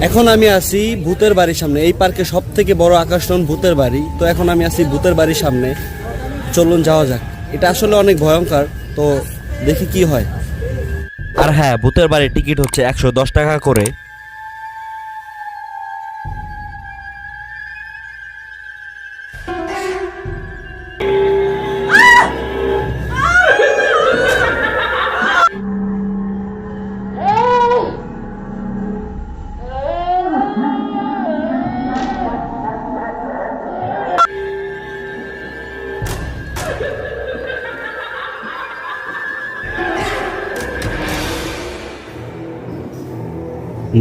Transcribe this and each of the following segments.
এখন আমি আছি ভূতের বাড়ির সামনে। এই পার্কে সব থেকে বড় আকর্ষণ ভূতের বাড়ি। তো এখন আমি আছি ভূতের বাড়ির সামনে, চলুন যাওয়া যাক। এটা আসলে অনেক ভয়ঙ্কর, তো দেখি কি হয়। আর হ্যাঁ, ভূতের বাড়ির টিকিট হচ্ছে 110 টাকা করে।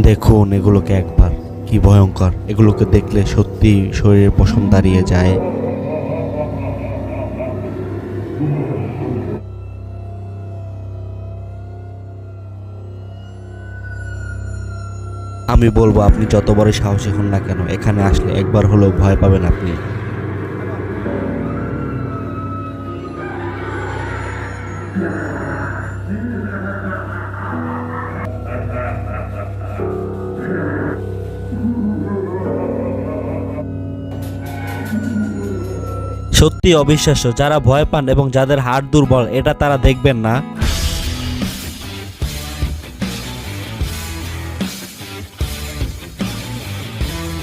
দেখুন এগুলোকে একবার, কি ভয়ঙ্কর! এগুলোকে দেখলে সত্যি শরীরের পশম দাঁড়িয়ে যায়। আমি বলবো, আপনি যত বড় সাহসী হন না কেন, এখানে আসলে একবার হলেও ভয় পাবেন আপনি। সত্যি অবিশ্বাস্য। যারা ভয় পান এবং যাদের হাড় দুর্বল, এটা তারা দেখবেন না।